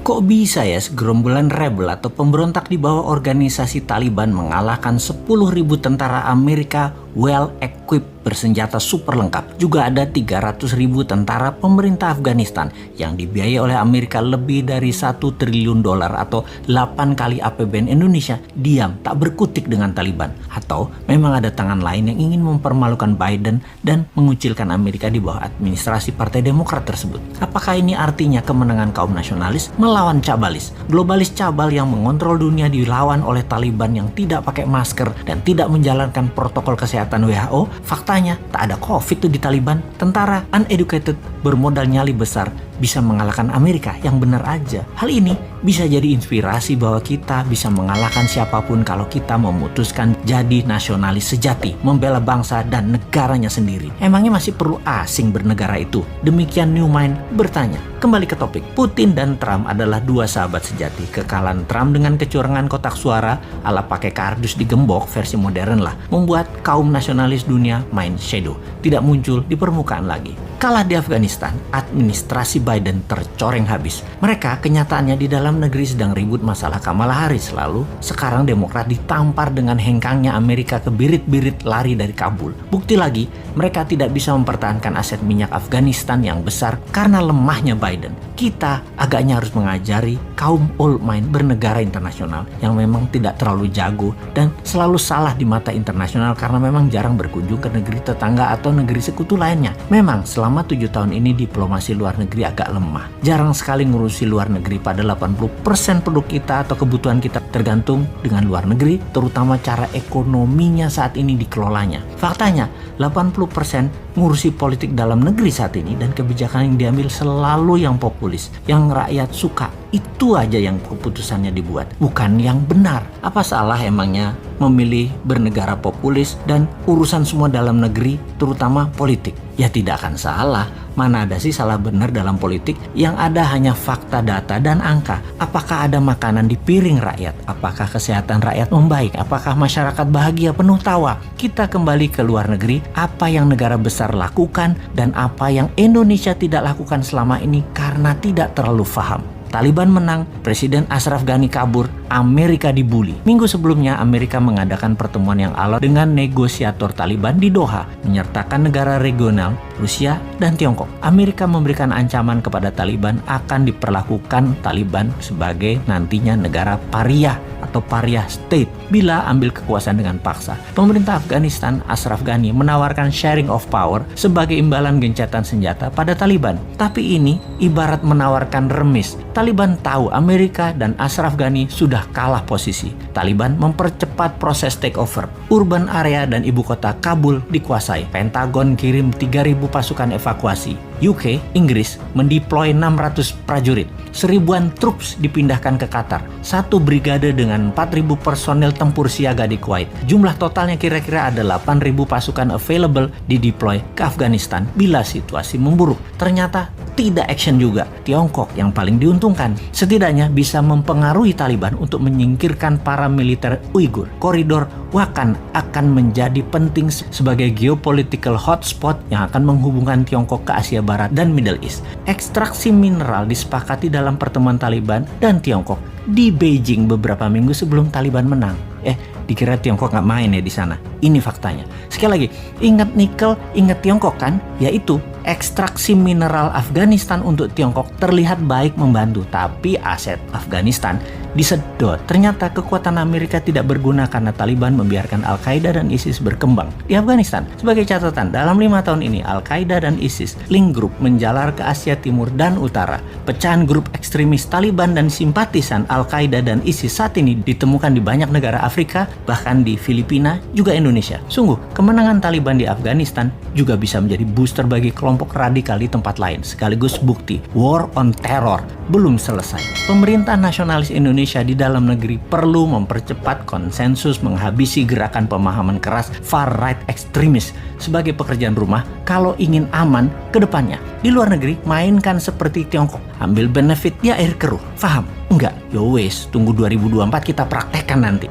Kok bisa ya segerombolan rebel atau pemberontak di bawah organisasi Taliban mengalahkan 10.000 tentara Amerika well-equipped bersenjata super lengkap. Juga ada 300.000 tentara pemerintah Afghanistan yang dibiayai oleh Amerika lebih dari $1 triliun atau 8 kali APBN Indonesia diam tak berkutik dengan Taliban. Atau memang ada tangan lain yang ingin mempermalukan Biden dan mengucilkan Amerika di bawah administrasi Partai Demokrat tersebut. Apakah ini artinya kemenangan kaum nasionalis melawan cabalis? Globalis cabal yang mengontrol dunia dilawan oleh Taliban yang tidak pakai masker dan tidak menjalankan protokol kesehatan WHO. Faktanya tak ada COVID tuh di Taliban. Tentara uneducated bermodal nyali besar bisa mengalahkan Amerika yang benar aja. Hal ini bisa jadi inspirasi bahwa kita bisa mengalahkan siapapun kalau kita memutuskan jadi nasionalis sejati, membela bangsa dan negaranya sendiri. Emangnya masih perlu asing bernegara itu? Demikian New Mind bertanya. Kembali ke topik, Putin dan Trump adalah dua sahabat sejati. Kekalahan Trump dengan kecurangan kotak suara ala pakai kardus digembok versi modern lah, membuat kaum nasionalis dunia main shadow, tidak muncul di permukaan lagi. Kalah di Afghanistan, administrasi Biden tercoreng habis. Mereka kenyataannya di dalam negeri sedang ribut masalah Kamala Harris. Lalu sekarang Demokrat ditampar dengan hengkangnya Amerika ke birit-birit lari dari Kabul. Bukti lagi, mereka tidak bisa mempertahankan aset minyak Afghanistan yang besar karena lemahnya Biden. Kita agaknya harus mengajari kaum old mind bernegara internasional yang memang tidak terlalu jago dan selalu salah di mata internasional karena memang jarang berkunjung ke negeri tetangga atau negeri sekutu lainnya. Memang selama 7 tahun ini diplomasi luar negeri agak lemah. Jarang sekali ngurusi luar negeri, pada 80% produk kita atau kebutuhan kita tergantung dengan luar negeri, terutama cara ekonominya saat ini dikelolanya. Faktanya, 80% ngurusi politik dalam negeri saat ini dan kebijakan yang diambil selalu yang populis, yang rakyat suka. Itu aja yang keputusannya dibuat, bukan yang benar. Apa salah emangnya memilih bernegara populis dan urusan semua dalam negeri, terutama politik? Ya tidak akan salah. Mana ada sih salah benar dalam politik? Yang ada hanya fakta, data, dan angka. Apakah ada makanan di piring rakyat? Apakah kesehatan rakyat membaik? Apakah masyarakat bahagia penuh tawa? Kita kembali ke luar negeri, apa yang negara besar lakukan dan apa yang Indonesia tidak lakukan selama ini karena tidak terlalu paham. Taliban menang, Presiden Ashraf Ghani kabur, Amerika dibully. Minggu sebelumnya, Amerika mengadakan pertemuan yang alot dengan negosiator Taliban di Doha, menyertakan negara regional, Rusia, dan Tiongkok. Amerika memberikan ancaman kepada Taliban akan diperlakukan Taliban sebagai nantinya negara pariah atau pariah state bila ambil kekuasaan dengan paksa. Pemerintah Afghanistan, Ashraf Ghani, menawarkan sharing of power sebagai imbalan gencatan senjata pada Taliban. Tapi ini ibarat menawarkan remis. Taliban tahu Amerika dan Ashraf Ghani sudah kalah posisi. Taliban mempercepat proses takeover. Urban area dan ibu kota Kabul dikuasai. Pentagon kirim 3.000 pasukan evakuasi. UK, Inggris, mendeploy 600 prajurit. 1.000-an troops dipindahkan ke Qatar. 1 brigade dengan 4.000 personel tempur siaga di Kuwait. Jumlah totalnya kira-kira ada 8.000 pasukan available dideploy ke Afghanistan bila situasi memburuk. Ternyata tidak action juga. Tiongkok yang paling diuntungkan. Setidaknya bisa mempengaruhi Taliban untuk menyingkirkan para militer Uighur. Koridor Wakhan akan menjadi penting sebagai geopolitical hotspot yang akan menghubungkan Tiongkok ke Asia Barat dan Middle East. Ekstraksi mineral disepakati dalam pertemuan Taliban dan Tiongkok di Beijing beberapa minggu sebelum Taliban menang. Dikira Tiongkok nggak main ya di sana. Ini faktanya. Sekali lagi, ingat nikel, ingat Tiongkok kan? Yaitu ekstraksi mineral Afghanistan untuk Tiongkok terlihat baik membantu, tapi aset Afghanistan disedot. Ternyata kekuatan Amerika tidak berguna karena Taliban membiarkan Al-Qaeda dan ISIS berkembang di Afghanistan. Sebagai catatan, dalam 5 tahun ini Al-Qaeda dan ISIS link grup menjalar ke Asia Timur dan Utara. Pecahan grup ekstremis Taliban dan simpatisan Al-Qaeda dan ISIS saat ini ditemukan di banyak negara Afrika, bahkan di Filipina, juga Indonesia. Sungguh, kemenangan Taliban di Afghanistan juga bisa menjadi booster bagi kelompok radikal di tempat lain, sekaligus bukti war on terror belum selesai. Pemerintah nasionalis Indonesia di dalam negeri perlu mempercepat konsensus menghabisi gerakan pemahaman keras far right ekstremis sebagai pekerjaan rumah kalau ingin aman ke depannya. Di luar negeri, mainkan seperti Tiongkok, ambil benefit di air keruh. Paham? Enggak? Yo wes, tunggu 2024 kita praktekkan nanti.